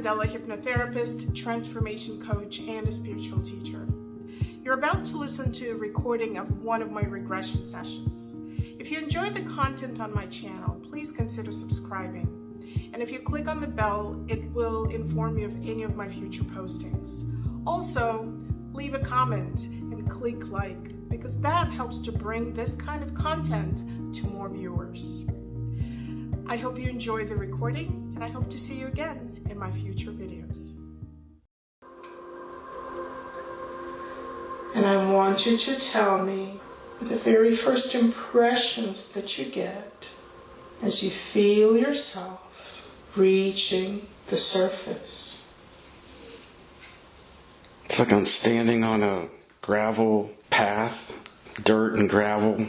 Candela, hypnotherapist, transformation coach, and a spiritual teacher. You're about to listen to a recording of one of my regression sessions. If you enjoyed the content on my channel, please consider subscriing. And if you click on the bell, it will inform you of any of my future postings. Also, leave a comment and click like, because that helps to bring this kind of content to more viewers. I hope you enjoy the recording, and I hope to see you again in my future videos. And I want you to tell me the very first impressions that you get as you feel yourself reaching the surface. It's like I'm standing on a gravel path, dirt and gravel.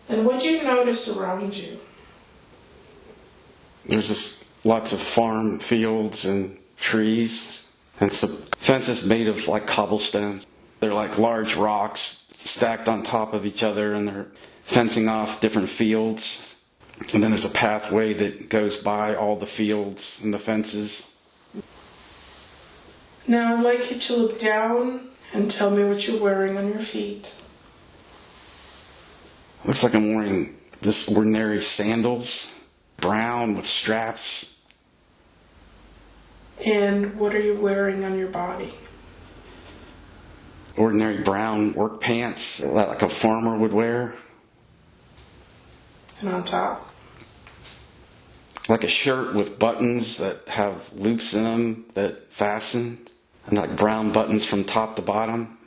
And what do you notice around you? There's just lots of farm fields and trees, and some fences made of like cobblestone. They're like large rocks stacked on top of each other, and they're fencing off different fields. And then there's a pathway that goes by all the fields and the fences. Now I'd like you to look down and tell me what you're wearing on your feet. Looks like I'm wearing just ordinary sandals, brown with straps. And what are you wearing on your body? Ordinary brown work pants, like a farmer would wear. And on top? Like a shirt with buttons that have loops in them that fasten, and like brown buttons from top to bottom.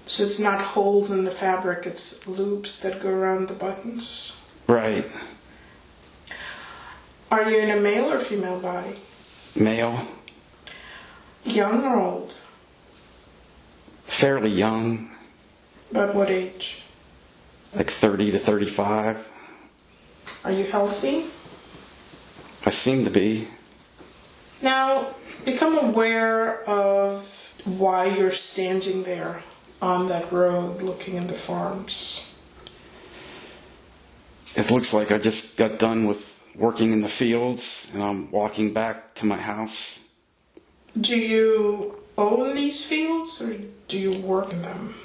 So it's not holes in the fabric, it's loops that go around the buttons? Right. Are you in a male or female body? Male. Young or old? Fairly young. About what age? Like 30 to 35. Are you healthy? I seem to be. Now, become aware of why you're standing there on that road looking in the farms. It looks like I just got done with working in the fields and I'm walking back to my house. Do you own these fields or do you work in them?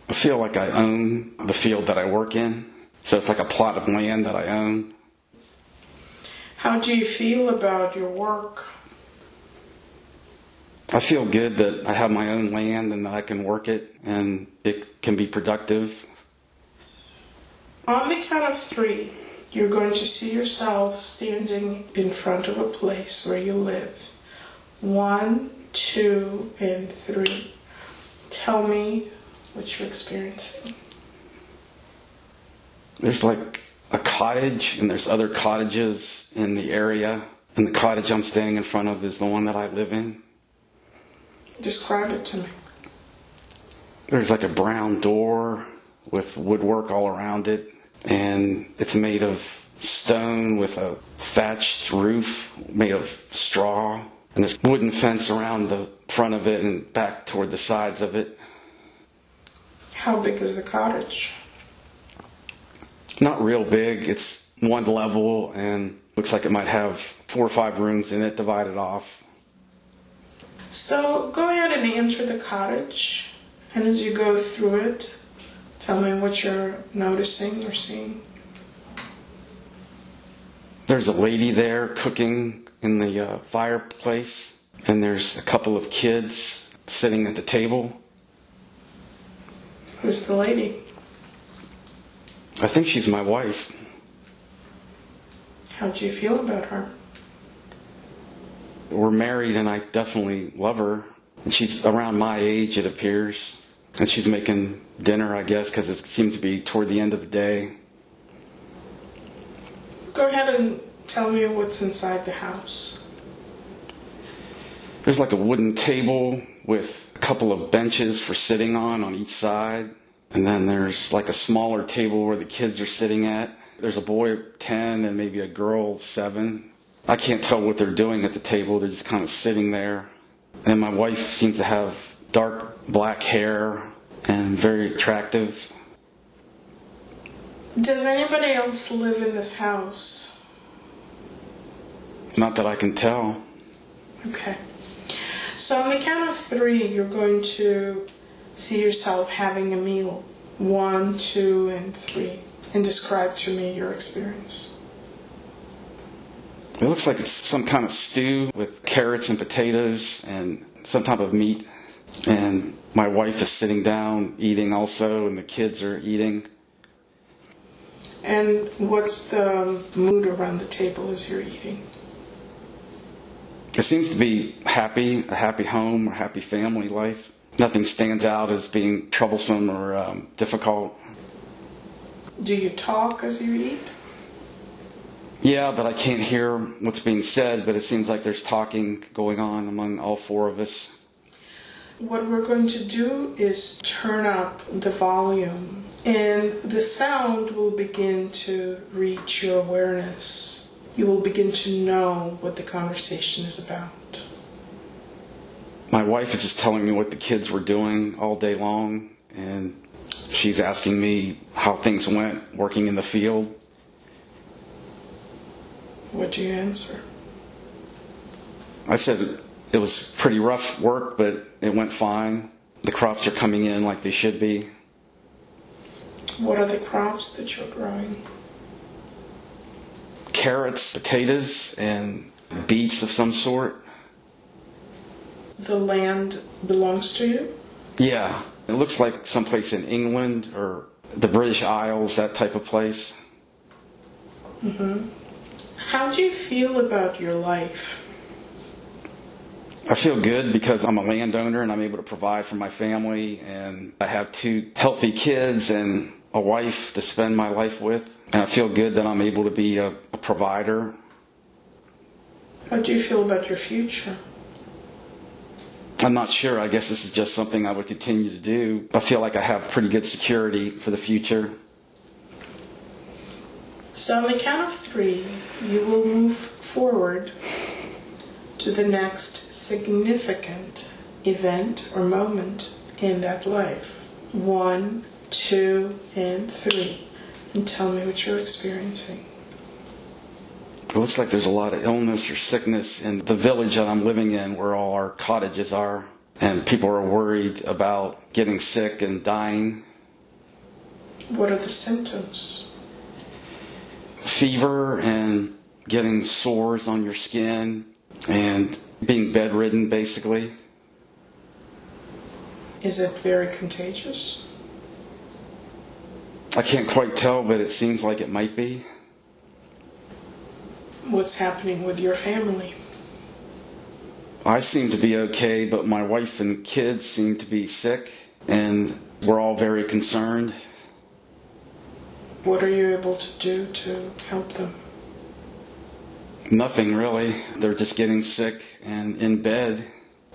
I feel like I own the field that I work in. So it's like a plot of land that I own. How do you feel about your work? I feel good that I have my own land and that I can work it and it can be productive. On the count of 3, you're going to see yourself standing in front of a place where you live. 1, 2, and 3. Tell me what you're experiencing. There's like a cottage and there's other cottages in the area. And the cottage I'm staying in front of is the one that I live in. Describe it to me. There's like a brown door with woodwork all around it. And it's made of stone with a thatched roof made of straw. And there's a wooden fence around the front of it and back toward the sides of it. How big is the cottage? Not real big. It's one level and looks like it might have 4 or 5 rooms in it divided off. So go ahead and enter the cottage, and as you go through it, tell me what you're noticing or seeing. There's a lady there cooking in the fireplace, and there's a couple of kids sitting at the table. Who's the lady? I think she's my wife. How do you feel about her? We're married and I definitely love her. And she's around my age, it appears. And she's making dinner, I guess, because it seems to be toward the end of the day. Go ahead and tell me what's inside the house. There's like a wooden table with a couple of benches for sitting on each side. And then there's like a smaller table where the kids are sitting at. There's a boy 10 and maybe a girl 7. I can't tell what they're doing at the table. They're just kind of sitting there. And my wife seems to have dark black hair and very attractive. Does anybody else live in this house? Not that I can tell. Okay. So on the count of 3, you're going to see yourself having a meal. 1, 2, and 3. And describe to me your experience. It looks like it's some kind of stew with carrots and potatoes and some type of meat. And my wife is sitting down eating also, and the kids are eating. And what's the mood around the table as you're eating? It seems to be happy, a happy home, a happy family life. Nothing stands out as being troublesome or difficult. Do you talk as you eat? Yeah, but I can't hear what's being said, but it seems like there's talking going on among all 4 of us. What we're going to do is turn up the volume, and the sound will begin to reach your awareness. You will begin to know what the conversation is about. My wife is just telling me what the kids were doing all day long, and she's asking me how things went working in the field. What do you answer? I said it was pretty rough work, but it went fine. The crops are coming in like they should be. What are the crops that you're growing? Carrots, potatoes, and beets of some sort. The land belongs to you? Yeah, it looks like someplace in England or the British Isles, that type of place. Mm-hmm. How do you feel about your life? I feel good because I'm a landowner and I'm able to provide for my family, and I have 2 healthy kids and a wife to spend my life with. And I feel good that I'm able to be a provider. How do you feel about your future? I'm not sure. I guess this is just something I would continue to do. I feel like I have pretty good security for the future. So on the count of 3, you will move forward to the next significant event or moment in that life. 1, 2, and 3. And tell me what you're experiencing. It looks like there's a lot of illness or sickness in the village that I'm living in, where all our cottages are. And people are worried about getting sick and dying. What are the symptoms? Fever and getting sores on your skin and being bedridden, basically. Is it very contagious? I can't quite tell, but it seems like it might be. What's happening with your family? I seem to be okay, but my wife and kids seem to be sick, and we're all very concerned. What are you able to do to help them? Nothing really. They're just getting sick and in bed,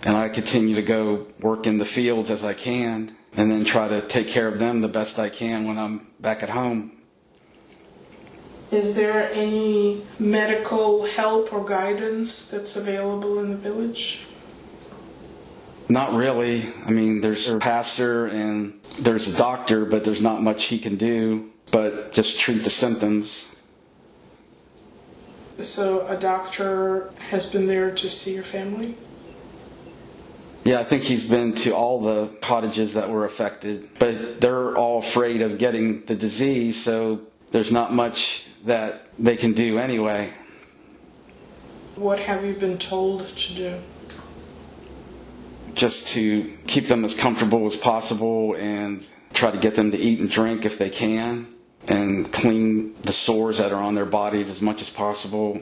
and I continue to go work in the fields as I can, and then try to take care of them the best I can when I'm back at home. Is there any medical help or guidance that's available in the village? Not really. I mean, there's a pastor and there's a doctor, but there's not much he can do but just treat the symptoms. So a doctor has been there to see your family? Yeah, I think he's been to all the cottages that were affected, but they're all afraid of getting the disease, so there's not much that they can do anyway. What have you been told to do? Just to keep them as comfortable as possible and try to get them to eat and drink if they can, and clean the sores that are on their bodies as much as possible.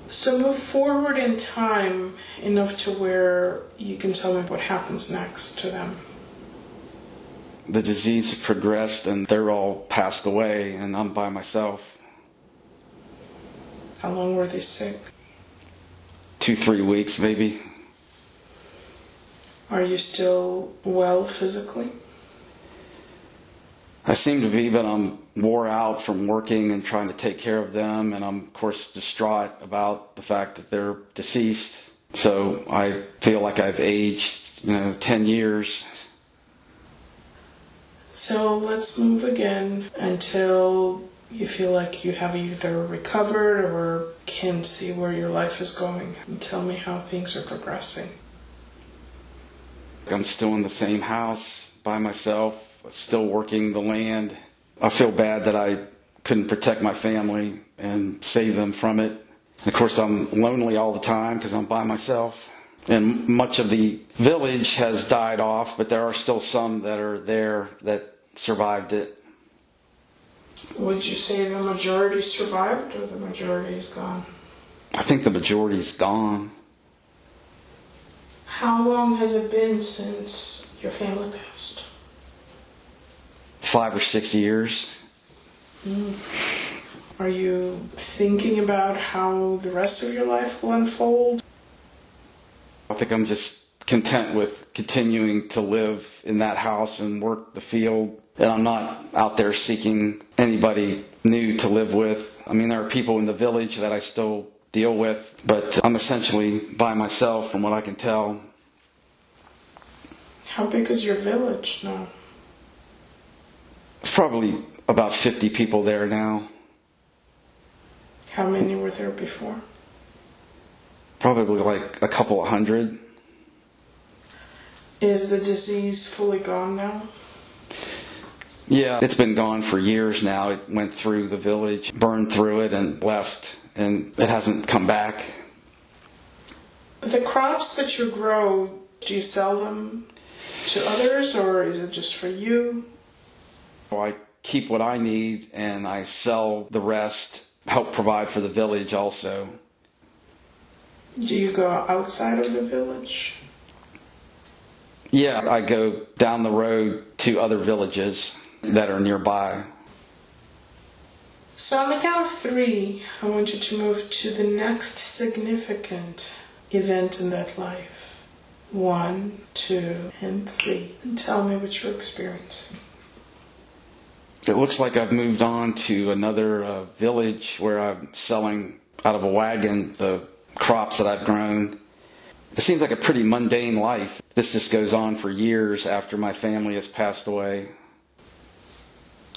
So move forward in time enough to where you can tell me what happens next to them. The disease progressed and they're all passed away, and I'm by myself. How long were they sick? 2-3 weeks maybe. Are you still well physically? I seem to be, but I'm wore out from working and trying to take care of them, and I'm of course distraught about the fact that they're deceased. So I feel like I've aged, 10 years. So let's move again until You feel like you have either recovered or can see where your life is going. Tell me how things are progressing. I'm still in the same house by myself, still working the land. I feel bad that I couldn't protect my family and save them from it. Of course, I'm lonely all the time because I'm by myself. And much of the village has died off, but there are still some that are there that survived it. Would you say the majority survived or the majority is gone? I think the majority's gone. How long has it been since your family passed? 5 or 6 years. Are you thinking about how the rest of your life will unfold? I think I'm just content with continuing to live in that house and work the field. And I'm not out there seeking anybody new to live with. I mean, there are people in the village that I still deal with, but I'm essentially by myself from what I can tell. How big is your village now? There's probably about 50 people there now. How many were there before? Probably like a couple of hundred. Is the disease fully gone now? Yeah, it's been gone for years now. It went through the village, burned through it, and left, and it hasn't come back. The crops that you grow, do you sell them to others, or is it just for you? I keep what I need, and I sell the rest, help provide for the village also. Do you go outside of the village? Yeah, I go down the road to other villages that are nearby. So on the count of 3, I want you to move to the next significant event in that life. 1, 2, and 3. And tell me what you're experiencing. It looks like I've moved on to another village where I'm selling out of a wagon the crops that I've grown. It seems like a pretty mundane life. This just goes on for years after my family has passed away.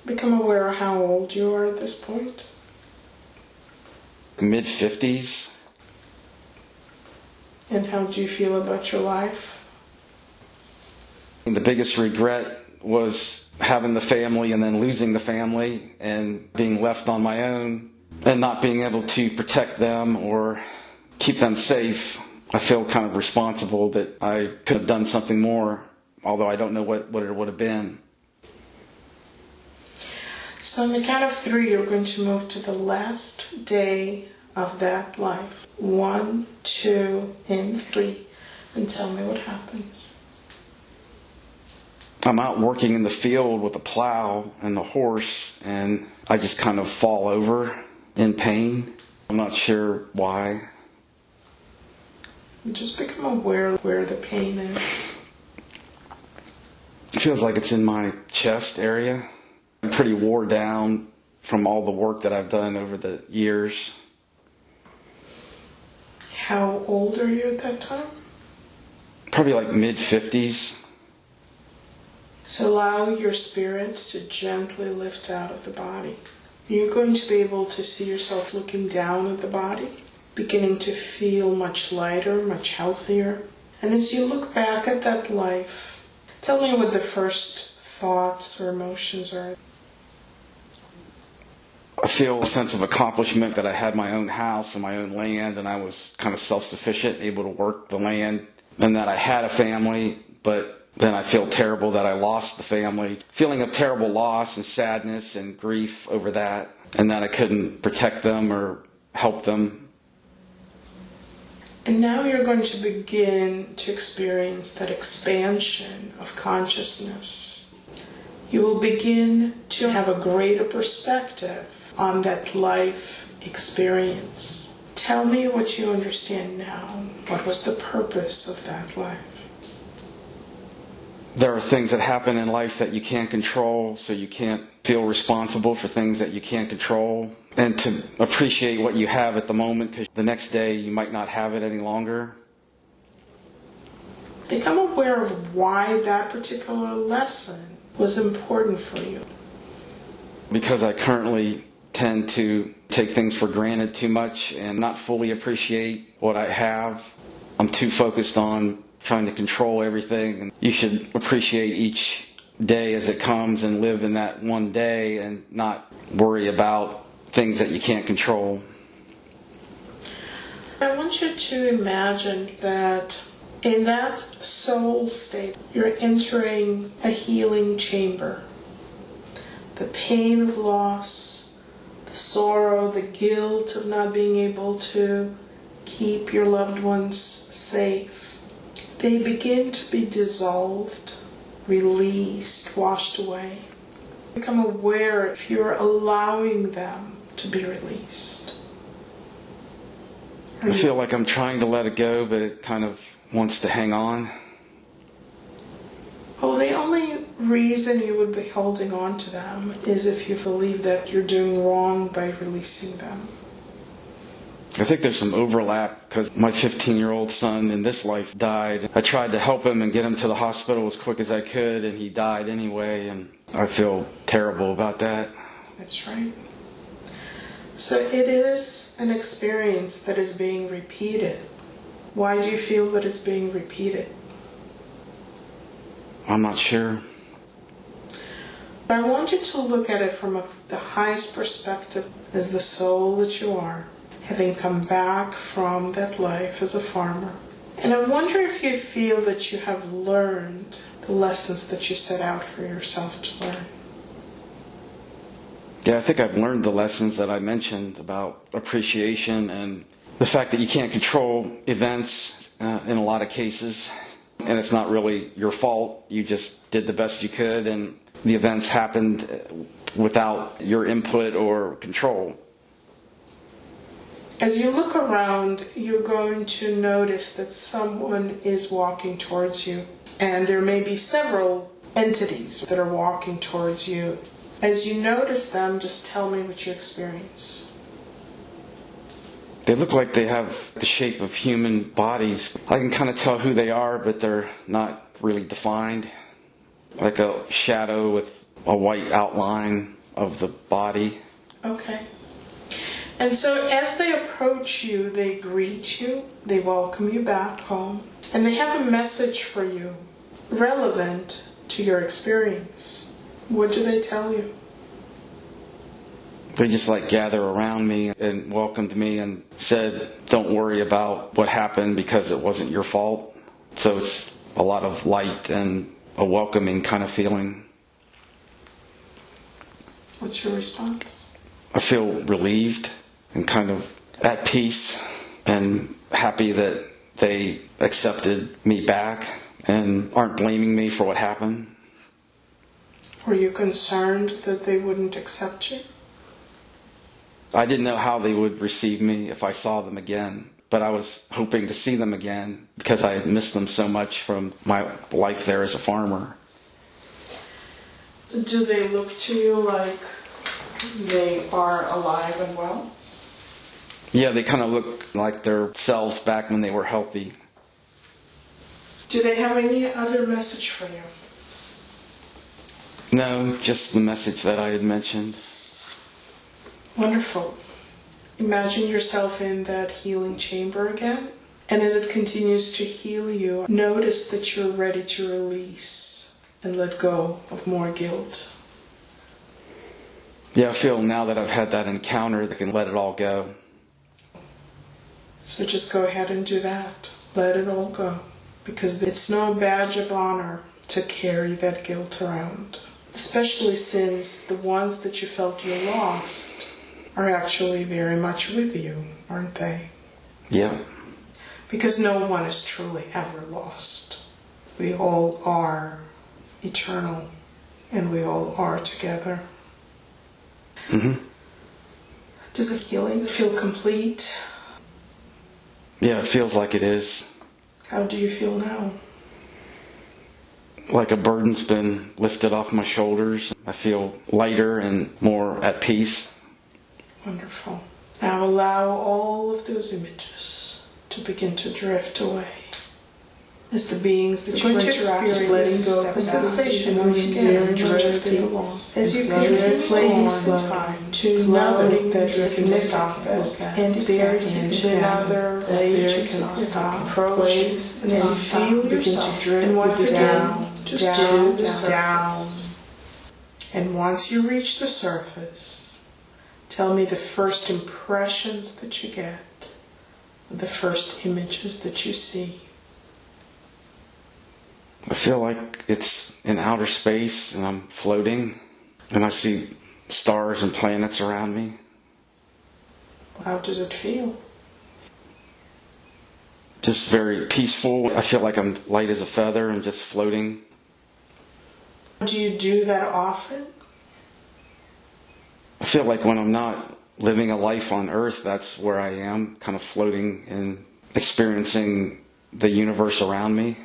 Become aware of how old you are at this point. Mid-50s. And how do you feel about your life? The biggest regret was having the family and then losing the family and being left on my own and not being able to protect them or keep them safe. I feel kind of responsible that I could have done something more, although I don't know what it would have been. So on the count of 3, you're going to move to the last day of that life. 1, 2, and 3. And tell me what happens. I'm out working in the field with a plow and the horse, and I just kind of fall over in pain. I'm not sure why. Just become aware where the pain is. It feels like it's in my chest area. I'm pretty wore down from all the work that I've done over the years. How old are you at that time? Probably like mid-50s. So allow your spirit to gently lift out of the body. You're going to be able to see yourself looking down at the body, beginning to feel much lighter, much healthier. And as you look back at that life, tell me what the first thoughts or emotions are. I feel a sense of accomplishment that I had my own house and my own land, and I was kind of self-sufficient, able to work the land, and that I had a family, but then I feel terrible that I lost the family. Feeling of terrible loss and sadness and grief over that, and that I couldn't protect them or help them. And now you're going to begin to experience that expansion of consciousness. You will begin to have a greater perspective on that life experience. Tell me what you understand now. What was the purpose of that life? There are things that happen in life that you can't control, so you can't feel responsible for things that you can't control. And to appreciate what you have at the moment, because the next day you might not have it any longer. Become aware of why that particular lesson was important for you. Because I currently tend to take things for granted too much and not fully appreciate what I have. I'm too focused on trying to control everything. And you should appreciate each day as it comes and live in that one day and not worry about things that you can't control. I want you to imagine that in that soul state, you're entering a healing chamber. The pain of loss, the sorrow, the guilt of not being able to keep your loved ones safe, they begin to be dissolved, released, washed away. Become aware if you're allowing them to be released. I feel like I'm trying to let it go, but it kind of wants to hang on. Well, the only reason you would be holding on to them is if you believe that you're doing wrong by releasing them. I think there's some overlap because my 15-year-old son in this life died. I tried to help him and get him to the hospital as quick as I could, and he died anyway, and I feel terrible about that. That's right. So it is an experience that is being repeated. Why do you feel that it's being repeated? I'm not sure. But I want you to look at it from the highest perspective as the soul that you are, having come back from that life as a farmer. And I wonder if you feel that you have learned the lessons that you set out for yourself to learn. Yeah, I think I've learned the lessons that I mentioned about appreciation and the fact that you can't control events in a lot of cases. And it's not really your fault. You just did the best you could, and the events happened without your input or control. As you look around, you're going to notice that someone is walking towards you. And there may be several entities that are walking towards you. As you notice them, just tell me what you experience. They look like they have the shape of human bodies. I can kind of tell who they are, but they're not really defined. Like a shadow with a white outline of the body. Okay. And so as they approach you, they greet you, they welcome you back home, and they have a message for you relevant to your experience. What do they tell you? They just gather around me and welcomed me and said, don't worry about what happened because it wasn't your fault. So it's a lot of light and a welcoming kind of feeling. What's your response? I feel relieved and kind of at peace and happy that they accepted me back and aren't blaming me for what happened. Were you concerned that they wouldn't accept you? I didn't know how they would receive me if I saw them again, but I was hoping to see them again because I had missed them so much from my life there as a farmer. Do they look to you like they are alive and well? Yeah, they kind of look like their selves back when they were healthy. Do they have any other message for you? No, just the message that I had mentioned. Wonderful. Imagine yourself in that healing chamber again. And as it continues to heal you, notice that you're ready to release and let go of more guilt. Yeah, I feel now that I've had that encounter, I can let it all go. So just go ahead and do that. Let it all go. Because it's no badge of honor to carry that guilt around. Especially since the ones that you felt you lost are actually very much with you, aren't they? Yeah. Because no one is truly ever lost. We all are eternal, and we all are together. Mm-hmm. Does the healing feel complete? Yeah, it feels like it is. How do you feel now? Like a burden's been lifted off my shoulders. I feel lighter and more at peace. Wonderful. Now allow all of those images to begin to drift away. as the beings that You're you going to interact with, experience letting go of the sensation of of skin drifting along. as you continue place and time to know that you can stop it and experience another place you can stop, approach, and then feel begin to drift and once again just down, down. And once you reach the surface, tell me the first impressions that you get, the first images that you see. I feel like it's in outer space and I'm floating and I see stars and planets around me. How does it feel? Just very peaceful. I feel like I'm light as a feather and just floating. Do you do that often? I feel like when I'm not living a life on Earth, that's where I am, kind of floating and experiencing the universe around me.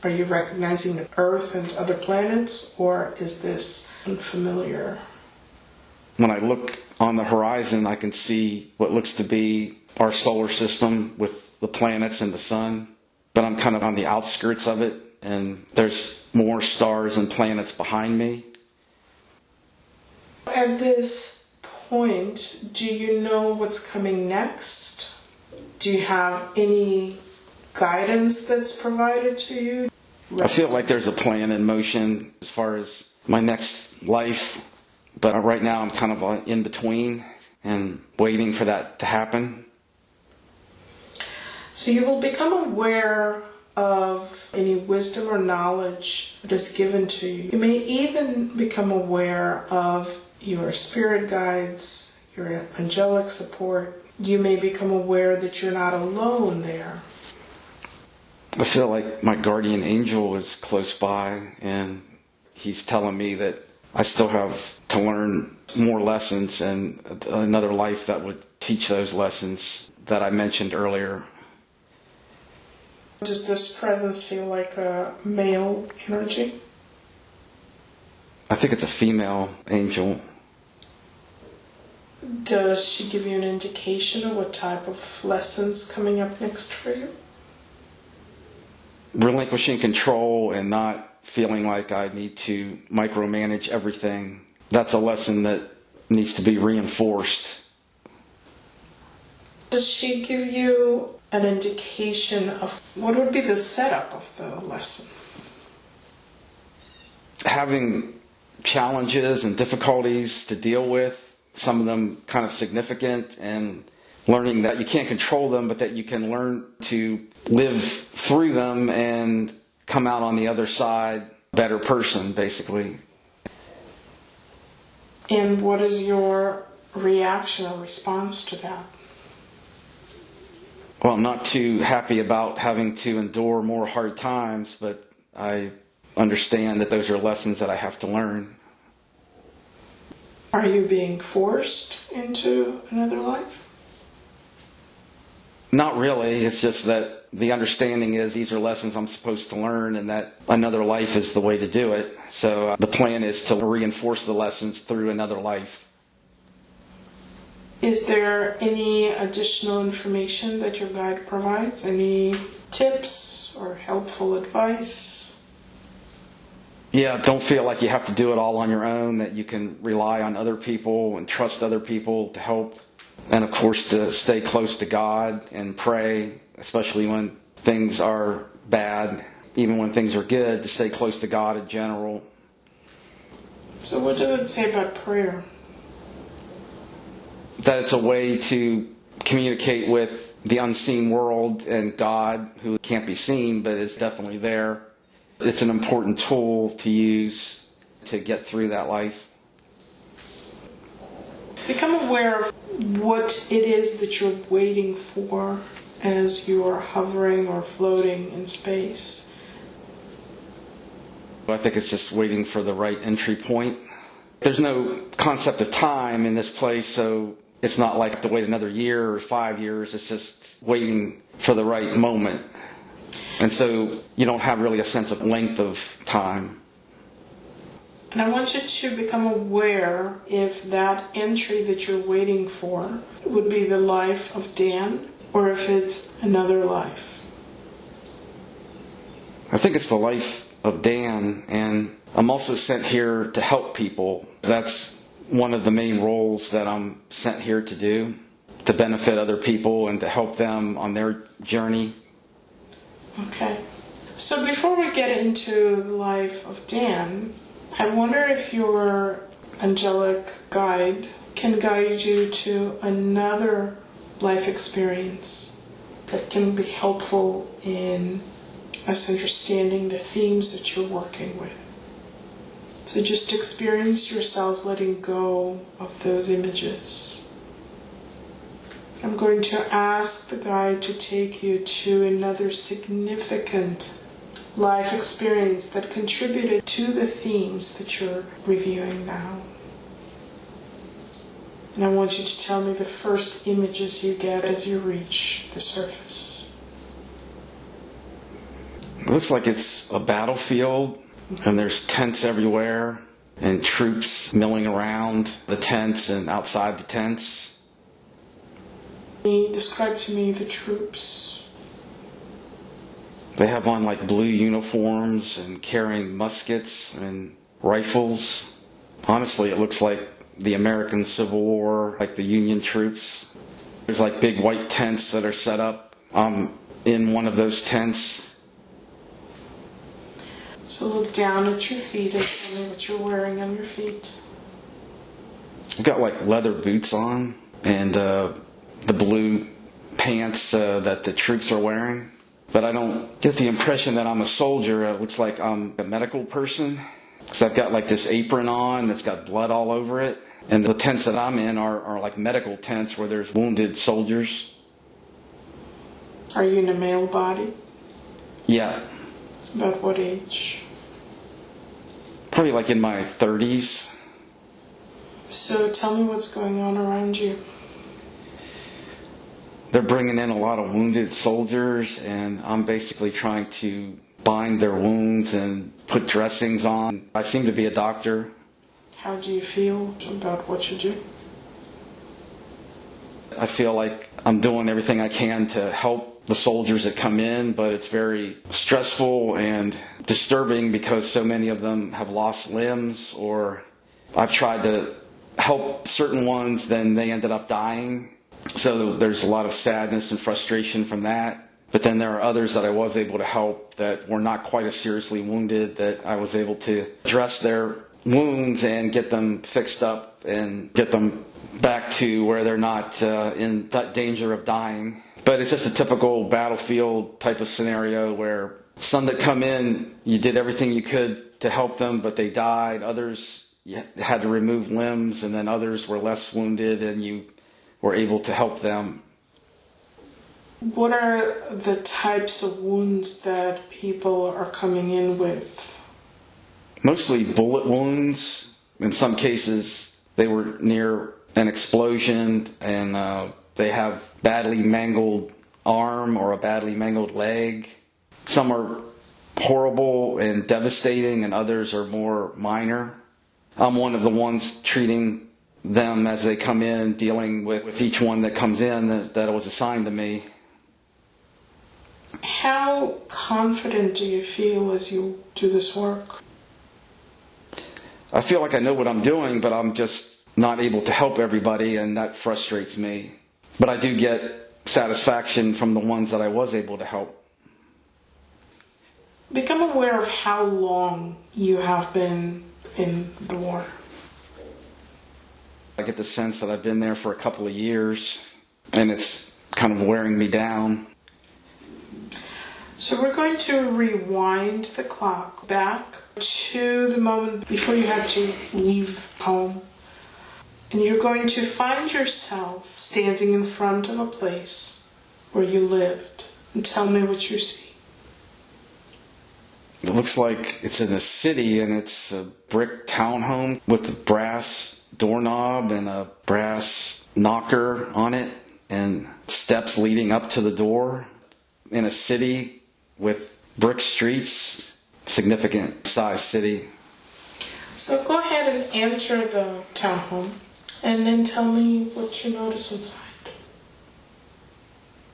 Are you recognizing the Earth and other planets, or is this unfamiliar? When I look on the horizon, I can see what looks to be our solar system with the planets and the sun, but I'm kind of on the outskirts of it, and there's more stars and planets behind me. At this point, do you know what's coming next? Do you have any guidance that's provided to you? I feel like there's a plan in motion as far as my next life, but right now I'm kind of in between and waiting for that to happen. So you will become aware of any wisdom or knowledge that is given to you. You may even become aware of your spirit guides, your angelic support. You may become aware that you're not alone there. I feel like my guardian angel is close by and he's telling me that I still have to learn more lessons and another life that would teach those lessons that I mentioned earlier. Does this presence feel like a male energy? I think it's a female angel. Does she give you an indication of what type of lessons coming up next for you? Relinquishing control and not feeling like I need to micromanage everything. That's a lesson that needs to be reinforced. Does she give you an indication of what would be the setup of the lesson? Having challenges and difficulties to deal with, some of them kind of significant, and learning that you can't control them, but that you can learn to live through them and come out on the other side a better person, basically. And what is your reaction or response to that? Well, I'm not too happy about having to endure more hard times, but I understand that those are lessons that I have to learn. Are you being forced into another life? Not really. It's just that the understanding is these are lessons I'm supposed to learn and that another life is the way to do it. So the plan is to reinforce the lessons through another life. Is there any additional information that your guide provides? Any tips or helpful advice? Yeah, don't feel like you have to do it all on your own, that you can rely on other people and trust other people to help. And of course, to stay close to God and pray, especially when things are bad, even when things are good, to stay close to God in general. So what does it say about prayer? That it's a way to communicate with the unseen world and God, who can't be seen but is definitely there. It's an important tool to use to get through that life. Become aware of what it is that you're waiting for as you're hovering or floating in space. I think it's just waiting for the right entry point. There's no concept of time in this place, so it's not like to wait another year or 5 years. It's just waiting for the right moment. And so you don't have really a sense of length of time. And I want you to become aware if that entry that you're waiting for would be the life of Dan or if it's another life. I think it's the life of Dan, and I'm also sent here to help people. That's one of the main roles that I'm sent here to do, to benefit other people and to help them on their journey. Okay. So before we get into the life of Dan, I wonder if your angelic guide can guide you to another life experience that can be helpful in us understanding the themes that you're working with. So just experience yourself letting go of those images. I'm going to ask the guide to take you to another significant life experience that contributed to the themes that you're reviewing now. And I want you to tell me the first images you get as you reach the surface. It looks like it's a battlefield, and there's tents everywhere, and troops milling around the tents and outside the tents. Describe to me the troops. They have on like blue uniforms and carrying muskets and rifles. Honestly, it looks like the American Civil War, like the Union troops. There's like big white tents that are set up. I'm in one of those tents. So look down at your feet and tell me what you're wearing on your feet. I've got like leather boots on and the blue pants that the troops are wearing. But I don't get the impression that I'm a soldier. It looks like I'm a medical person. Because I've got like this apron on that's got blood all over it. And the tents that I'm in are like medical tents where there's wounded soldiers. Are you in a male body? Yeah. About what age? Probably like in my 30s. So tell me what's going on around you. They're bringing in a lot of wounded soldiers, and I'm basically trying to bind their wounds and put dressings on. I seem to be a doctor. How do you feel about what you do? I feel like I'm doing everything I can to help the soldiers that come in, but it's very stressful and disturbing because so many of them have lost limbs, or I've tried to help certain ones, then they ended up dying. So there's a lot of sadness and frustration from that. But then there are others that I was able to help that were not quite as seriously wounded, that I was able to dress their wounds and get them fixed up and get them back to where they're not in danger of dying. But it's just a typical battlefield type of scenario where some that come in, you did everything you could to help them, but they died. Others, you had to remove limbs, and then others were less wounded, and you were able to help them. What are the types of wounds that people are coming in with? Mostly bullet wounds. In some cases, they were near an explosion, and they have badly mangled arm or a badly mangled leg. Some are horrible and devastating, and others are more minor. I'm one of the ones treating them as they come in, dealing with each one that comes in that was assigned to me. How confident do you feel as you do this work? I feel like I know what I'm doing, but I'm just not able to help everybody, and that frustrates me. But I do get satisfaction from the ones that I was able to help. Become aware of how long you have been in the war. I get the sense that I've been there for a couple of years, and it's kind of wearing me down. So we're going to rewind the clock back to the moment before you had to leave home. And you're going to find yourself standing in front of a place where you lived. And tell me what you see. It looks like it's in a city, and it's a brick townhome with a brass doorknob and a brass knocker on it and steps leading up to the door. In a city with brick streets, significant size city. So go ahead and enter the townhome and then tell me what you notice inside.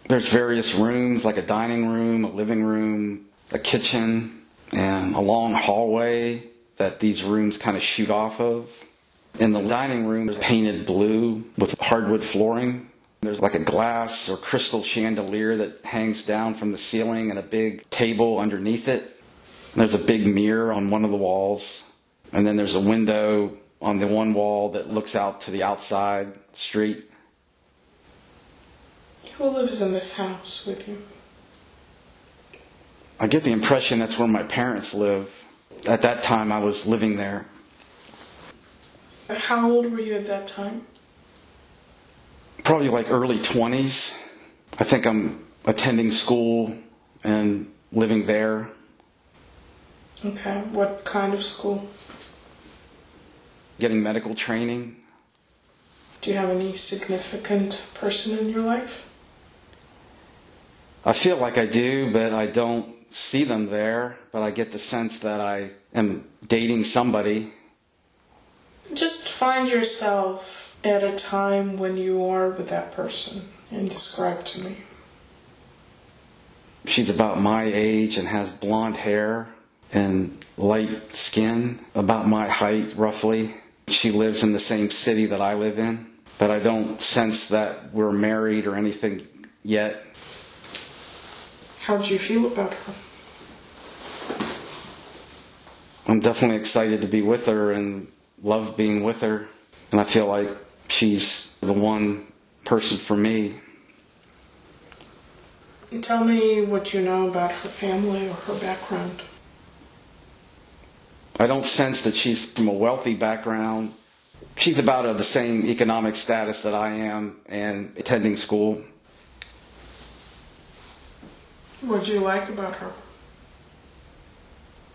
There's various rooms, like a dining room, a living room, a kitchen and a long hallway that these rooms kind of shoot off of. In the dining room, there's painted blue with hardwood flooring. There's like a glass or crystal chandelier that hangs down from the ceiling and a big table underneath it. There's a big mirror on one of the walls. And then there's a window on the one wall that looks out to the outside street. Who lives in this house with you? I get the impression that's where my parents live. At that time, I was living there. How old were you at that time? Probably like early 20s. I think I'm attending school and living there. Okay, what kind of school? Getting medical training. Do you have any significant person in your life? I feel like I do, but I don't see them there. But I get the sense that I am dating somebody. Just find yourself at a time when you are with that person and describe to me. She's about my age and has blonde hair and light skin, about my height roughly. She lives in the same city that I live in, but I don't sense that we're married or anything yet. How do you feel about her? I'm definitely excited to be with her and love being with her. And I feel like she's the one person for me. Tell me what you know about her family or her background. I don't sense that she's from a wealthy background. She's about of the same economic status that I am and attending school. What do you like about her?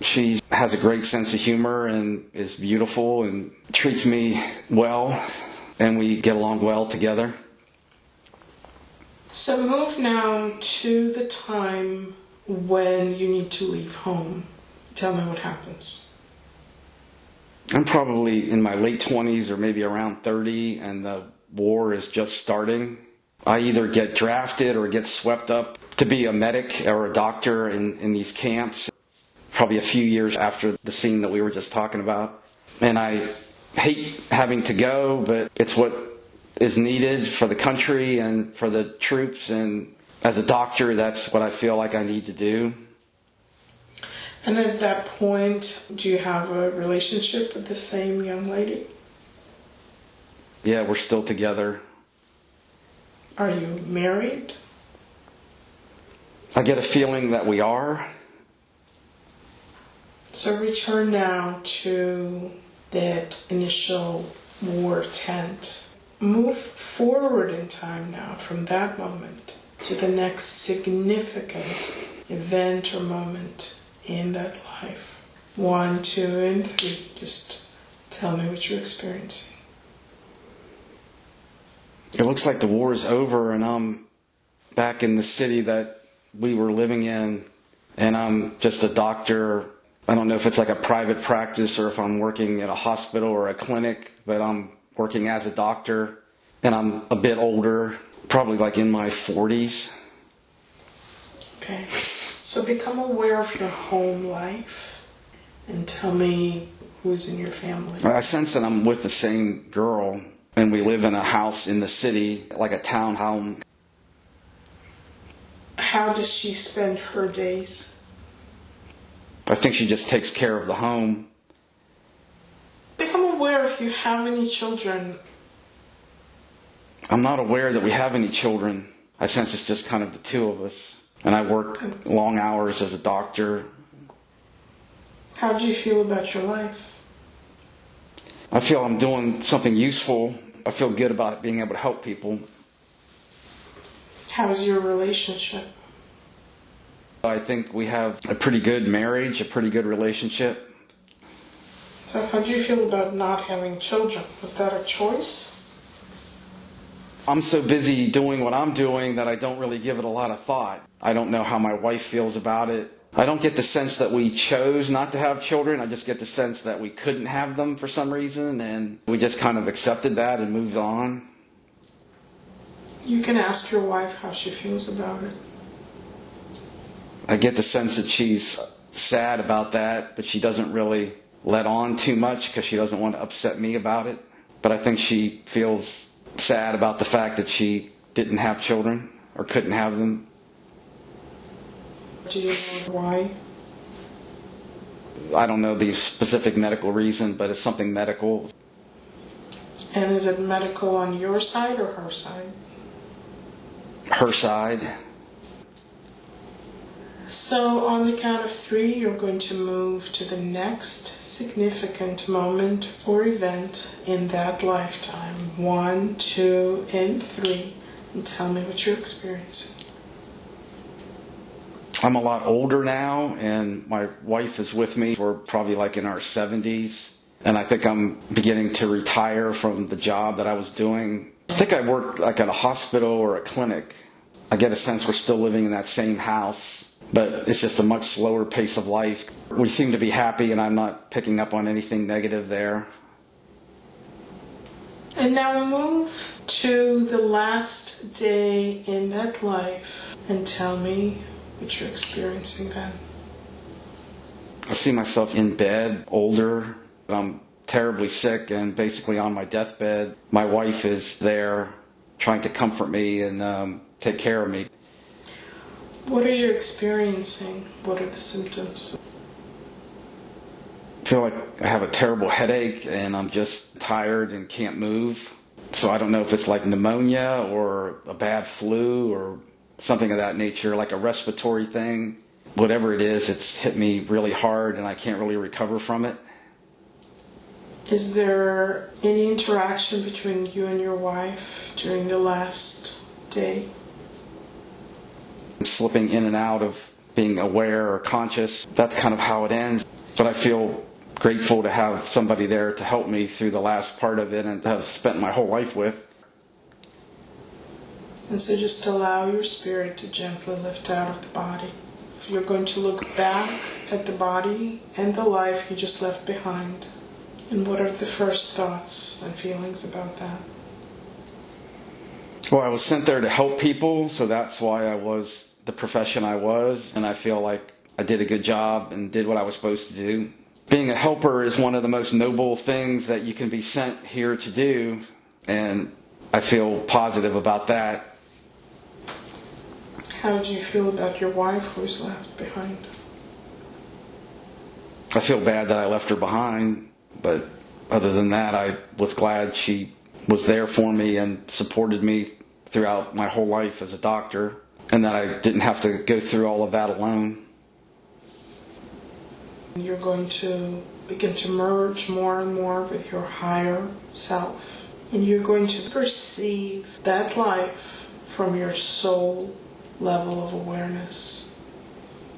She has a great sense of humor and is beautiful and treats me well, and we get along well together. So move now to the time when you need to leave home. Tell me what happens. I'm probably in my late 20s or maybe around 30, and the war is just starting. I either get drafted or get swept up to be a medic or a doctor in these camps, probably a few years after the scene that we were just talking about. And I hate having to go, but it's what is needed for the country and for the troops. And as a doctor, that's what I feel like I need to do. And at that point, do you have a relationship with the same young lady? Yeah, we're still together. Are you married? I get a feeling that we are. So return now to that initial war tent. Move forward in time now from that moment to the next significant event or moment in that life. 1, 2, and 3. Just tell me what you're experiencing. It looks like the war is over and I'm back in the city that we were living in, and I'm just a doctor. I don't know if it's like a private practice or if I'm working at a hospital or a clinic, but I'm working as a doctor, and I'm a bit older, probably like in my 40s. Okay. So become aware of your home life and tell me who's in your family. I sense that I'm with the same girl, and we live in a house in the city, like a townhome. How does she spend her days? I think she just takes care of the home. Become aware if you have any children. I'm not aware that we have any children. I sense it's just kind of the two of us. And I work long hours as a doctor. How do you feel about your life? I feel I'm doing something useful. I feel good about being able to help people. How's your relationship? I think we have a pretty good marriage, a pretty good relationship. So how do you feel about not having children? Was that a choice? I'm so busy doing what I'm doing that I don't really give it a lot of thought. I don't know how my wife feels about it. I don't get the sense that we chose not to have children. I just get the sense that we couldn't have them for some reason, and we just kind of accepted that and moved on. You can ask your wife how she feels about it. I get the sense that she's sad about that, but she doesn't really let on too much because she doesn't want to upset me about it. But I think she feels sad about the fact that she didn't have children or couldn't have them. Do you know why? I don't know the specific medical reason, but it's something medical. And is it medical on your side or her side? Her side. So on the count of 3, you're going to move to the next significant moment or event in that lifetime. 1, 2, and 3. And tell me what you're experiencing. I'm a lot older now, and my wife is with me. We're probably like in our 70s. And I think I'm beginning to retire from the job that I was doing. I think I worked like at a hospital or a clinic. I get a sense we're still living in that same house. But it's just a much slower pace of life. We seem to be happy, and I'm not picking up on anything negative there. And now move to the last day in that life and tell me what you're experiencing then. I see myself in bed, older. I'm terribly sick and basically on my deathbed. My wife is there trying to comfort me and take care of me. What are you experiencing? What are the symptoms? I feel like I have a terrible headache and I'm just tired and can't move. So I don't know if it's like pneumonia or a bad flu or something of that nature, like a respiratory thing. Whatever it is, it's hit me really hard and I can't really recover from it. Is there any interaction between you and your wife during the last day? Slipping in and out of being aware or conscious, that's kind of how it ends. But I feel grateful to have somebody there to help me through the last part of it and to have spent my whole life with. And so just allow your spirit to gently lift out of the body. You're going to look back at the body and the life you just left behind. And what are the first thoughts and feelings about that? Well, I was sent there to help people, so that's why I was the profession I was, and I feel like I did a good job and did what I was supposed to do. Being a helper is one of the most noble things that you can be sent here to do, and I feel positive about that. How do you feel about your wife who's left behind? I feel bad that I left her behind, but other than that, I was glad she was there for me and supported me throughout my whole life as a doctor, and that I didn't have to go through all of that alone. You're going to begin to merge more and more with your higher self, and you're going to perceive that life from your soul level of awareness.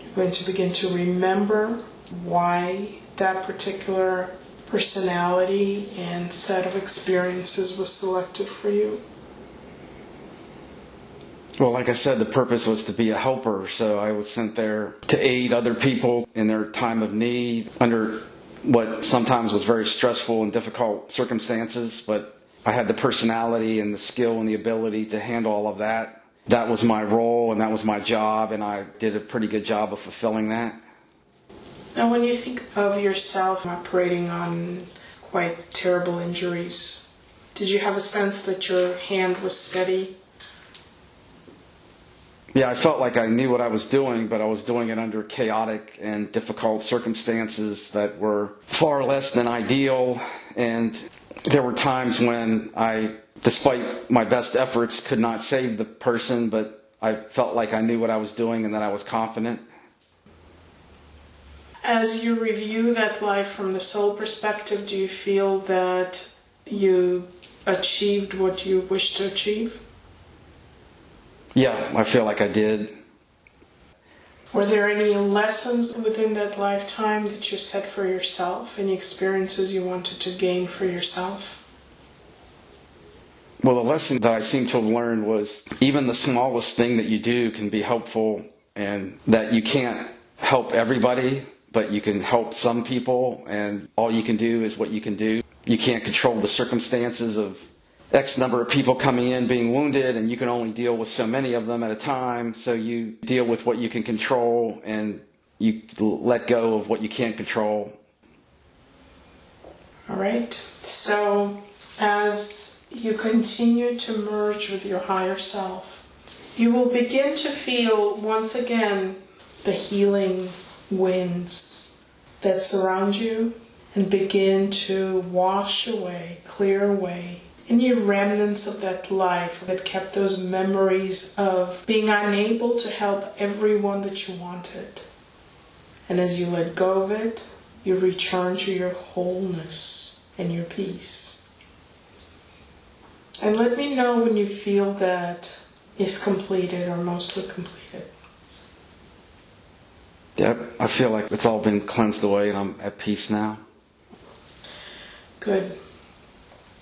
You're going to begin to remember why that particular personality and set of experiences was selected for you. Well, like I said, the purpose was to be a helper, so I was sent there to aid other people in their time of need under what sometimes was very stressful and difficult circumstances, but I had the personality and the skill and the ability to handle all of that. That was my role and that was my job, and I did a pretty good job of fulfilling that. Now, when you think of yourself operating on quite terrible injuries, did you have a sense that your hand was steady? Yeah, I felt like I knew what I was doing, but I was doing it under chaotic and difficult circumstances that were far less than ideal. And there were times when I, despite my best efforts, could not save the person, but I felt like I knew what I was doing and that I was confident. As you review that life from the soul perspective, do you feel that you achieved what you wished to achieve? Yeah, I feel like I did. Were there any lessons within that lifetime that you set for yourself? Any experiences you wanted to gain for yourself? Well, the lesson that I seem to have learned was even the smallest thing that you do can be helpful, and that you can't help everybody, but you can help some people, and all you can do is what you can do. You can't control the circumstances of X number of people coming in being wounded, and you can only deal with so many of them at a time. So you deal with what you can control, and you let go of what you can't control. All right. So as you continue to merge with your higher self, you will begin to feel once again the healing winds that surround you and begin to wash away, clear away any remnants of that life that kept those memories of being unable to help everyone that you wanted. And as you let go of it, you return to your wholeness and your peace. And let me know when you feel that is completed or mostly completed. Yep, I feel like it's all been cleansed away and I'm at peace now. Good.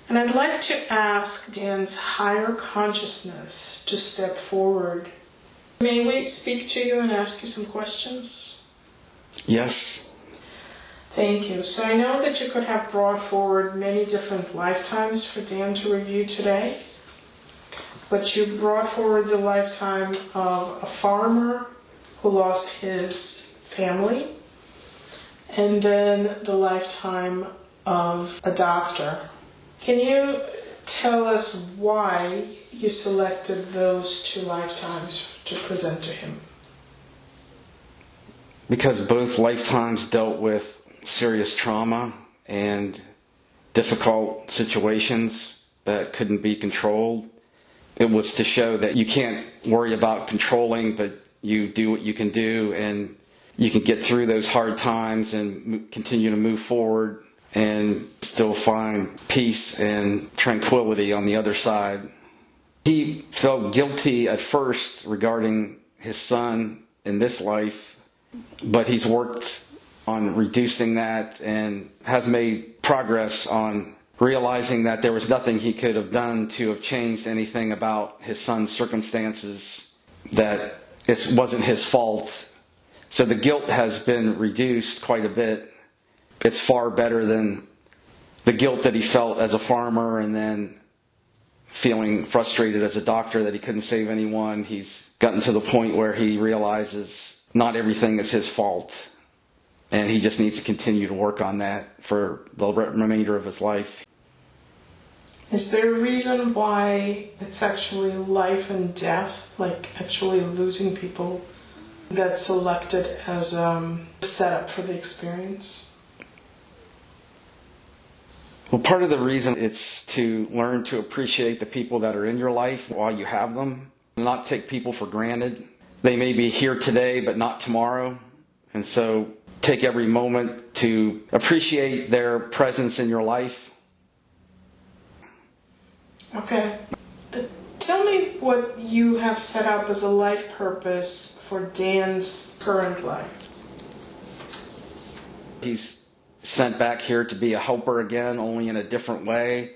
And I'd like to ask Dan's higher consciousness to step forward. May we speak to you and ask you some questions? Yes. Thank you. So I know that you could have brought forward many different lifetimes for Dan to review today, but you brought forward the lifetime of a farmer who lost his family, and then the lifetime of a doctor. Can you tell us why you selected those two lifetimes to present to him? Because both lifetimes dealt with serious trauma and difficult situations that couldn't be controlled. It was to show that you can't worry about controlling, but you do what you can do, and you can get through those hard times and continue to move forward and still find peace and tranquility on the other side. He felt guilty at first regarding his son in this life, but he's worked on reducing that and has made progress on realizing that there was nothing he could have done to have changed anything about his son's circumstances, that it wasn't his fault. So the guilt has been reduced quite a bit. It's far better than the guilt that he felt as a farmer and then feeling frustrated as a doctor that he couldn't save anyone. He's gotten to the point where he realizes not everything is his fault, and he just needs to continue to work on that for the remainder of his life. Is there a reason why it's actually life and death, like actually losing people, that's selected as a setup for the experience? Well, part of the reason it's to learn to appreciate the people that are in your life while you have them, not take people for granted. They may be here today, but not tomorrow. And so take every moment to appreciate their presence in your life. Okay. Tell me what you have set up as a life purpose for Dan's current life. He's sent back here to be a helper again, only in a different way.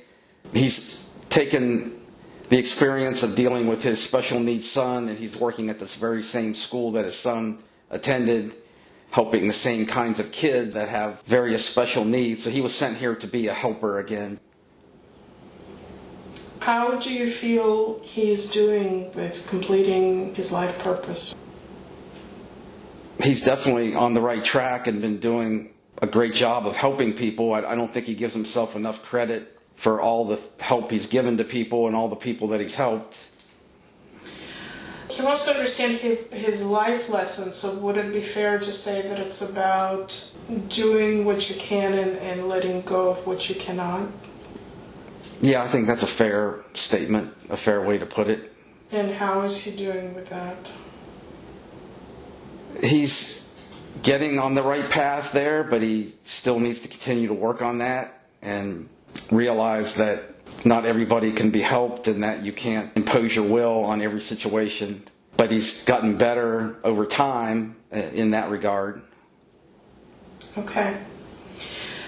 He's taken the experience of dealing with his special needs son, and he's working at this very same school that his son attended, helping the same kinds of kids that have various special needs. So he was sent here to be a helper again. How do you feel he's doing with completing his life purpose? He's definitely on the right track and been doing a great job of helping people. I don't think he gives himself enough credit for all the help he's given to people and all the people that he's helped. He wants to understand his life lesson, so would it be fair to say that it's about doing what you can and letting go of what you cannot? Yeah, I think that's a fair statement, a fair way to put it. And how is he doing with that? He's getting on the right path there, but he still needs to continue to work on that and realize that not everybody can be helped and that you can't impose your will on every situation. But he's gotten better over time in that regard. Okay.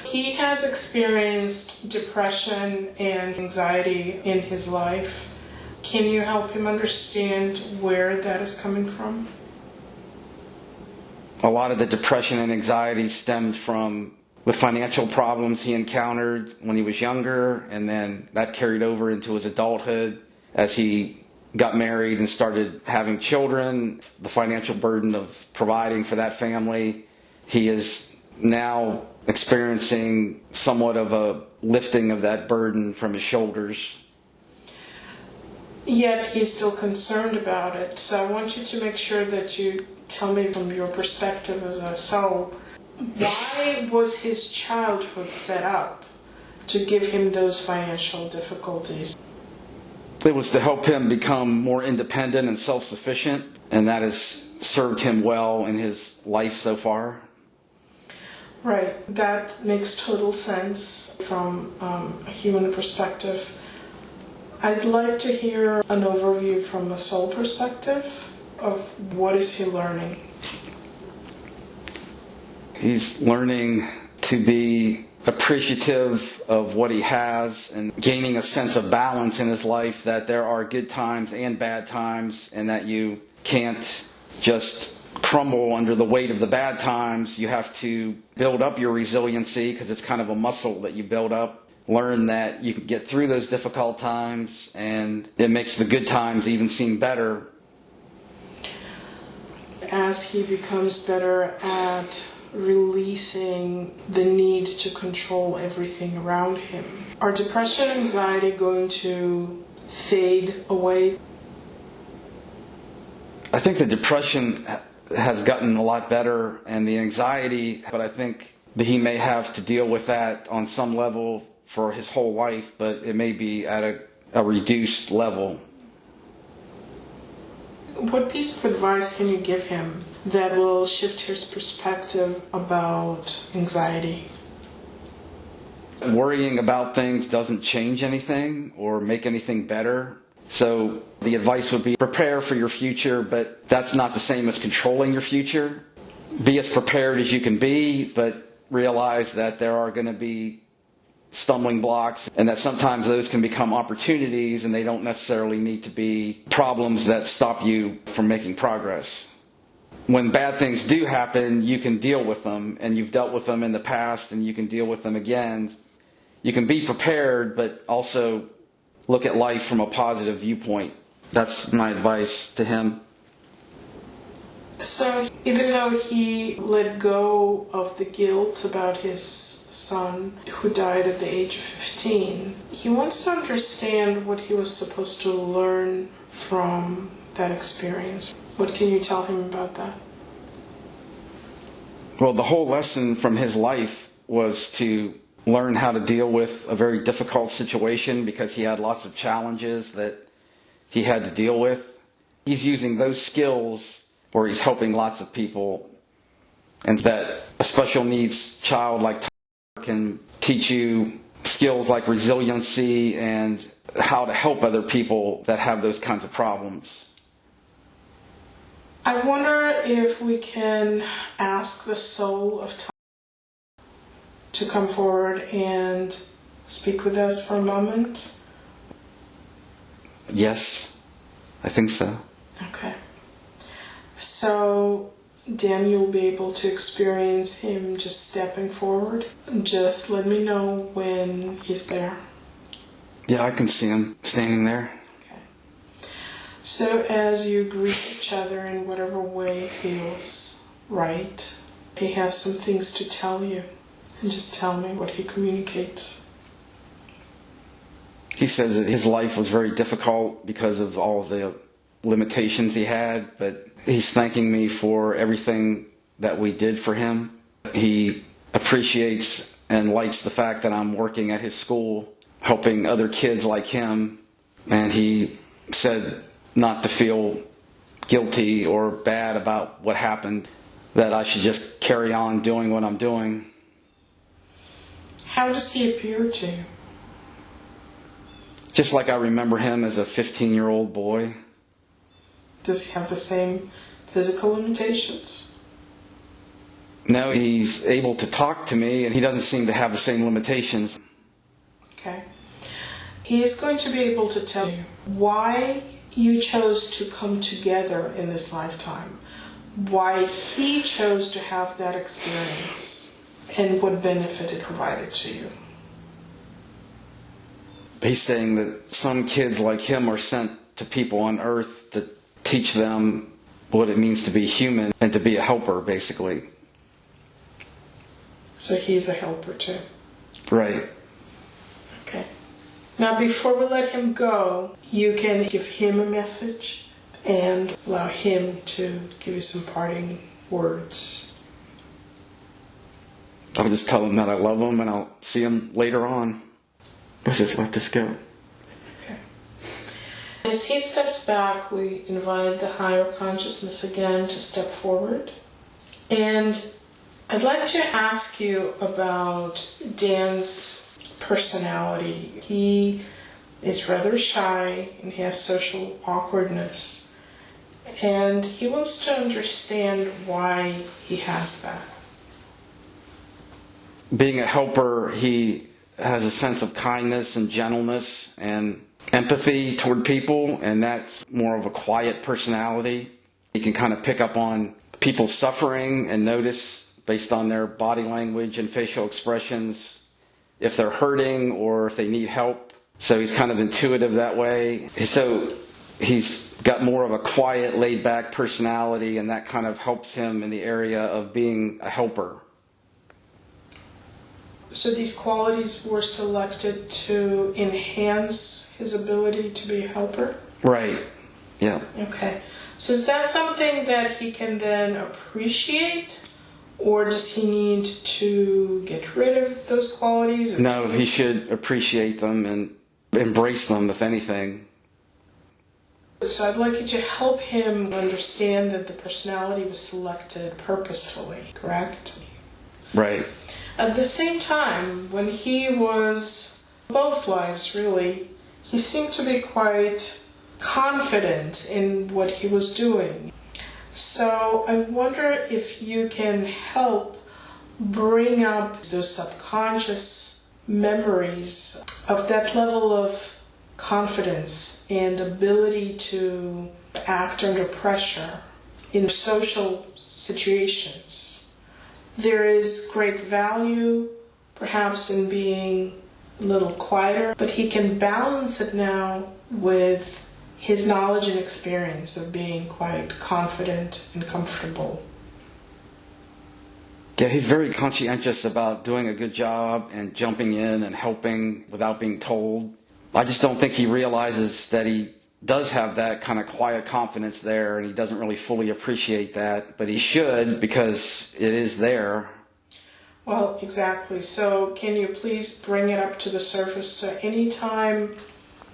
He has experienced depression and anxiety in his life. Can you help him understand where that is coming from? A lot of the depression and anxiety stemmed from with financial problems he encountered when he was younger, and then that carried over into his adulthood as he got married and started having children, the financial burden of providing for that family. He is now experiencing somewhat of a lifting of that burden from his shoulders. Yet he's still concerned about it. So I want you to make sure that you tell me from your perspective as a soul, why was his childhood set up to give him those financial difficulties? It was to help him become more independent and self-sufficient, and that has served him well in his life so far. Right. That makes total sense from a human perspective. I'd like to hear an overview from a soul perspective of what is he learning. He's learning to be appreciative of what he has and gaining a sense of balance in his life, that there are good times and bad times, and that you can't just crumble under the weight of the bad times. You have to build up your resiliency, because it's kind of a muscle that you build up. Learn that you can get through those difficult times, and it makes the good times even seem better. As he becomes better at releasing the need to control everything around him, are depression and anxiety going to fade away? I think the depression has gotten a lot better, and the anxiety, but I think that he may have to deal with that on some level for his whole life, but it may be at a reduced level. What piece of advice can you give him that will shift his perspective about anxiety? Worrying about things doesn't change anything or make anything better. So the advice would be prepare for your future, but that's not the same as controlling your future. Be as prepared as you can be, but realize that there are going to be stumbling blocks, and that sometimes those can become opportunities, and they don't necessarily need to be problems that stop you from making progress. When bad things do happen, you can deal with them, and you've dealt with them in the past, and you can deal with them again. You can be prepared, but also look at life from a positive viewpoint. That's my advice to him. So even though he let go of the guilt about his son who died at the age of 15, he wants to understand what he was supposed to learn from that experience. What can you tell him about that? Well, the whole lesson from his life was to learn how to deal with a very difficult situation, because he had lots of challenges that he had to deal with. He's using those skills where he's helping lots of people, and that a special needs child like Tyler can teach you skills like resiliency and how to help other people that have those kinds of problems. I wonder if we can ask the soul of Tyler to come forward and speak with us for a moment. Yes, I think so. Okay. So, Dan, you'll be able to experience him just stepping forward. Just let me know when he's there. Yeah, I can see him standing there. Okay. So as you greet each other in whatever way feels right, he has some things to tell you. And just tell me what he communicates. He says that his life was very difficult because of all the limitations he had, but he's thanking me for everything that we did for him. He appreciates and likes the fact that I'm working at his school, helping other kids like him, and he said not to feel guilty or bad about what happened, that I should just carry on doing what I'm doing. How does he appear to you? Just like I remember him as a 15-year-old boy. Does he have the same physical limitations? No, he's able to talk to me, and he doesn't seem to have the same limitations. Okay. He is going to be able to tell you why you chose to come together in this lifetime, why he chose to have that experience, and what benefit it provided to you. He's saying that some kids like him are sent to people on Earth to teach them what it means to be human and to be a helper, basically. So he's a helper too. Right. Okay. Now before we let him go, you can give him a message and allow him to give you some parting words. I'll just tell him that I love him and I'll see him later on. Let's just let this go. Okay. As he steps back, we invite the higher consciousness again to step forward. And I'd like to ask you about Dan's personality. He is rather shy and he has social awkwardness. And he wants to understand why he has that. Being a helper, he has a sense of kindness and gentleness and empathy toward people, and that's more of a quiet personality. He can kind of pick up on people's suffering and notice, based on their body language and facial expressions, if they're hurting or if they need help. So he's kind of intuitive that way. So he's got more of a quiet, laid-back personality, and that kind of helps him in the area of being a helper. So these qualities were selected to enhance his ability to be a helper? Right. Yeah. Okay. So is that something that he can then appreciate? Or does he need to get rid of those qualities? No, he should appreciate them and embrace them, if anything. So I'd like you to help him understand that the personality was selected purposefully, correct? Right. At the same time, when he was, both lives really, he seemed to be quite confident in what he was doing. So I wonder if you can help bring up those subconscious memories of that level of confidence and ability to act under pressure in social situations. There is great value, perhaps, in being a little quieter, but he can balance it now with his knowledge and experience of being quite confident and comfortable. Yeah, he's very conscientious about doing a good job and jumping in and helping without being told. I just don't think he realizes that he does have that kind of quiet confidence there, and he doesn't really fully appreciate that, but he should, because it is there. Well, exactly. So can you please bring it up to the surface so anytime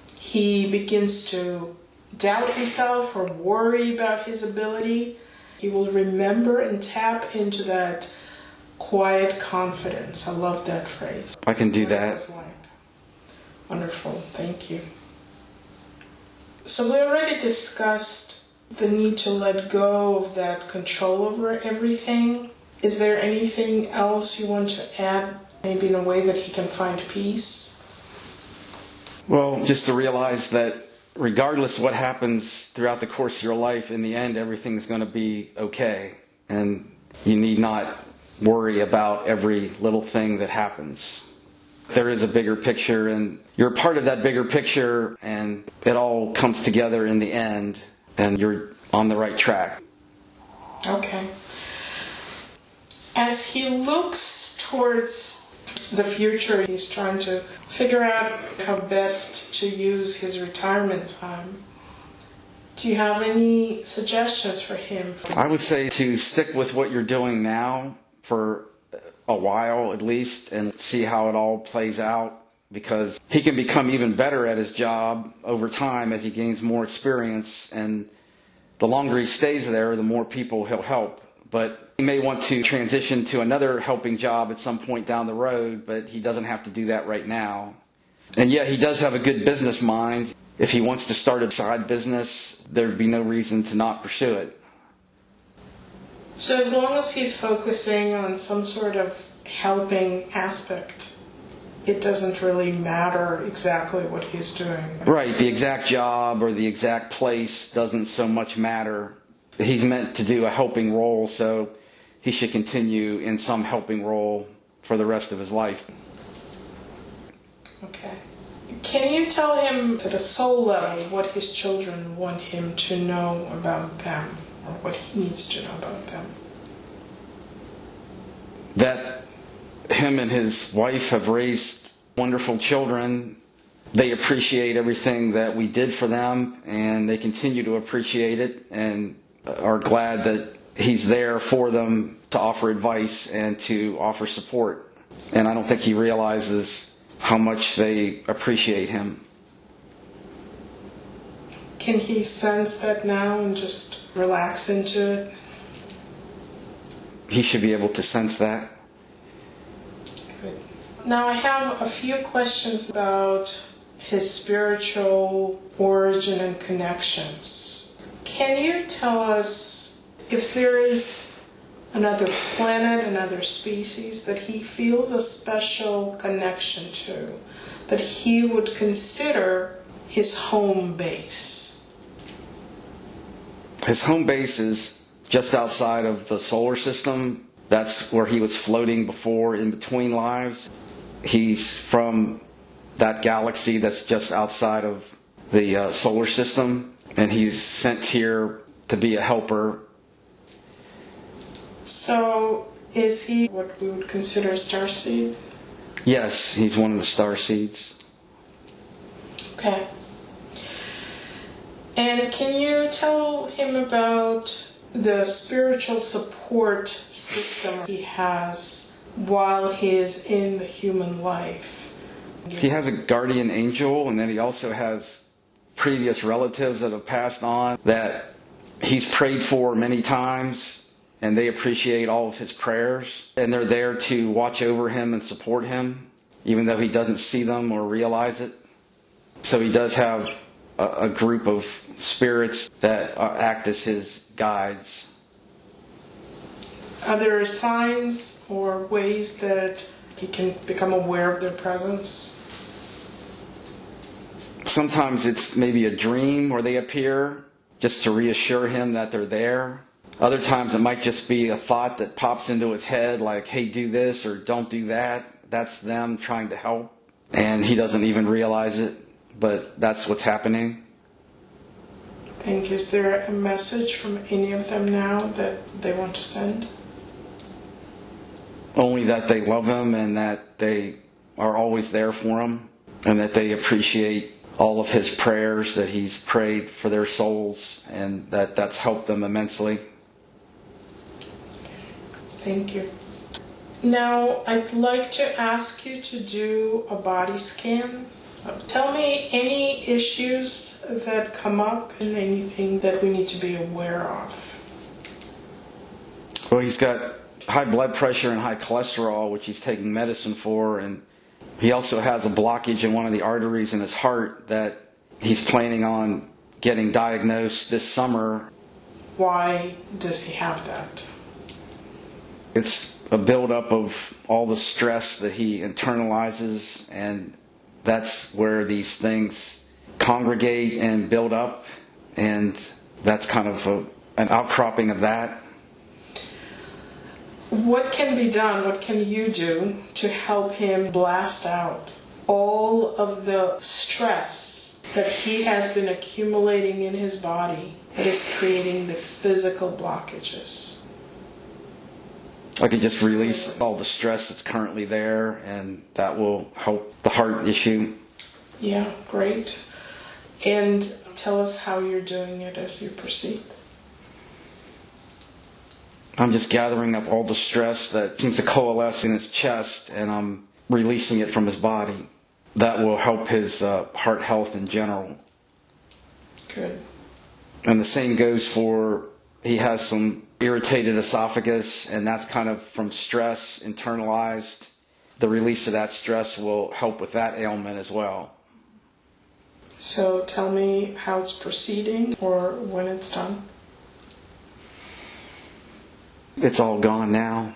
he begins to doubt himself or worry about his ability, he will remember and tap into that quiet confidence. I love that phrase. I can do What that. it was like. Wonderful. Thank you. So we already discussed the need to let go of that control over everything. Is there anything else you want to add, maybe in a way that he can find peace? Well, just to realize that regardless of what happens throughout the course of your life, in the end, everything's going to be okay. And you need not worry about every little thing that happens. There is a bigger picture, and you're part of that bigger picture, and it all comes together in the end, and you're on the right track. Okay. As he looks towards the future, he's trying to figure out how best to use his retirement time. Do you have any suggestions for him? I would say to stick with what you're doing now for a while at least and see how it all plays out, because he can become even better at his job over time as he gains more experience, and the longer he stays there, the more people he'll help. But he may want to transition to another helping job at some point down the road, but he doesn't have to do that right now. And yet he does have a good business mind. If he wants to start a side business, there'd be no reason to not pursue it. So as long as he's focusing on some sort of helping aspect, it doesn't really matter exactly what he's doing. Right, the exact job or the exact place doesn't so much matter. He's meant to do a helping role, so he should continue in some helping role for the rest of his life. Okay. Can you tell him at a soul level what his children want him to know about them, or what he needs to know about them? That him and his wife have raised wonderful children. They appreciate everything that we did for them, and they continue to appreciate it and are glad that he's there for them to offer advice and to offer support. And I don't think he realizes how much they appreciate him. Can he sense that now and just relax into it? He should be able to sense that. Good. Now I have a few questions about his spiritual origin and connections. Can you tell us if there is another planet, another species that he feels a special connection to, that he would consider his home base? His home base is just outside of the solar system. That's where he was floating before in between lives. He's from that galaxy that's just outside of the solar system, and he's sent here to be a helper. So, is he what we would consider a starseed? Yes, he's one of the star seeds. Okay. And can you tell him about the spiritual support system he has while he is in the human life? He has a guardian angel, and then he also has previous relatives that have passed on that he's prayed for many times. And they appreciate all of his prayers. And they're there to watch over him and support him, even though he doesn't see them or realize it. So he does have a group of spirits that act as his guides. Are there signs or ways that he can become aware of their presence? Sometimes it's maybe a dream where they appear, just to reassure him that they're there. Other times it might just be a thought that pops into his head, like, hey, do this or don't do that. That's them trying to help. And he doesn't even realize it, but that's what's happening. And is there a message from any of them now that they want to send? Only that they love him and that they are always there for him, and that they appreciate all of his prayers that he's prayed for their souls, and that's helped them immensely. Thank you. Now, I'd like to ask you to do a body scan. Tell me any issues that come up and anything that we need to be aware of. Well, he's got high blood pressure and high cholesterol, which he's taking medicine for, and he also has a blockage in one of the arteries in his heart that he's planning on getting diagnosed this summer. Why does he have that? It's a buildup of all the stress that he internalizes, and that's where these things congregate and build up, and that's kind of an outcropping of that. What can be done, what can you do to help him blast out all of the stress that he has been accumulating in his body that is creating the physical blockages? I could just release all the stress that's currently there, and that will help the heart issue. Yeah, great. And tell us how you're doing it as you proceed. I'm just gathering up all the stress that seems to coalesce in his chest, and I'm releasing it from his body. That will help his heart health in general. Good. And the same goes for, he has some irritated esophagus, and that's kind of from stress, internalized. The release of that stress will help with that ailment as well. So tell me how it's proceeding or when it's done. It's all gone now.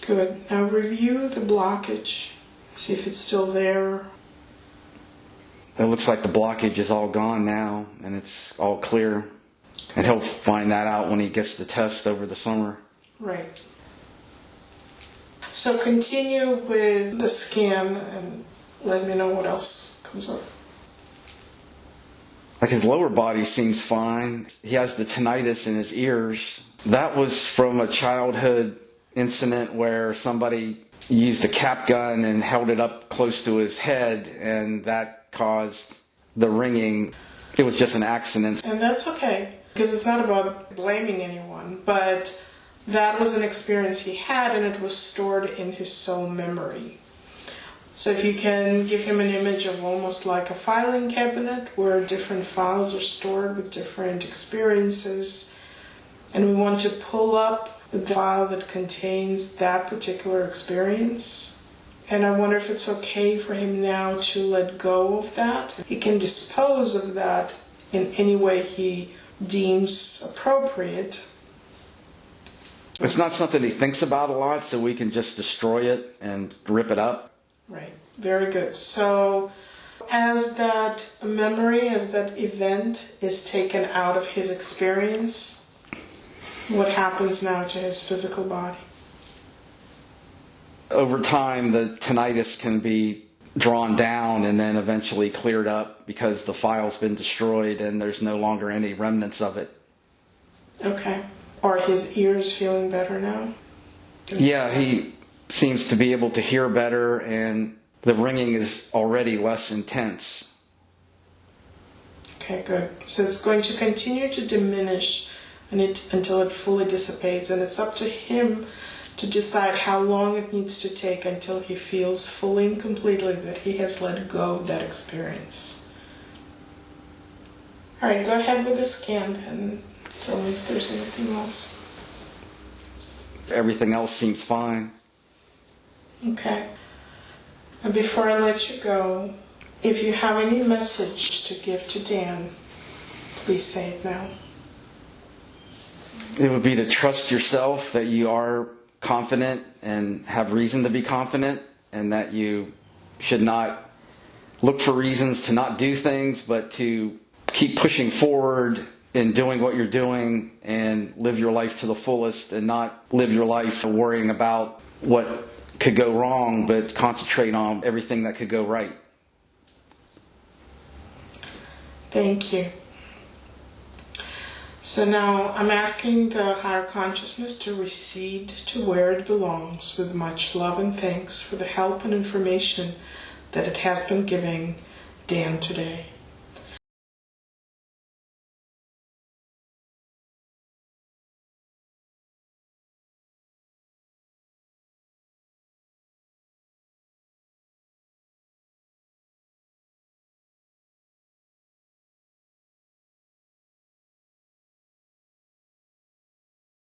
Good. Now review the blockage. See if it's still there. It looks like the blockage is all gone now, and it's all clear. And he'll find that out when he gets the test over the summer. Right. So continue with the scan and let me know what else comes up. Like his lower body seems fine. He has the tinnitus in his ears. That was from a childhood incident where somebody used a cap gun and held it up close to his head, and that caused the ringing. It was just an accident. And that's okay, because it's not about blaming anyone, but that was an experience he had, and it was stored in his soul memory. So if you can give him an image of almost like a filing cabinet where different files are stored with different experiences, and we want to pull up the file that contains that particular experience. And I wonder if it's okay for him now to let go of that. He can dispose of that in any way he deems appropriate. It's not something he thinks about a lot, so we can just destroy it and rip it up. Right, very good. So as that memory, as that event is taken out of his experience, what happens now to his physical body? Over time, the tinnitus can be drawn down and then eventually cleared up because the file's been destroyed and there's no longer any remnants of it. Okay. Are his ears feeling better now? Yeah, he seems to be able to hear better, and the ringing is already less intense. Okay, good. So it's going to continue to diminish until it fully dissipates, and it's up to him to decide how long it needs to take until he feels fully and completely that he has let go of that experience. All right, go ahead with the scan and tell me if there's anything else. Everything else seems fine. Okay. And before I let you go, if you have any message to give to Dan, please say it now. It would be to trust yourself, that you are confident and have reason to be confident, and that you should not look for reasons to not do things, but to keep pushing forward in doing what you're doing and live your life to the fullest, and not live your life worrying about what could go wrong, but concentrate on everything that could go right. Thank you. So now I'm asking the higher consciousness to recede to where it belongs with much love and thanks for the help and information that it has been giving Dan today.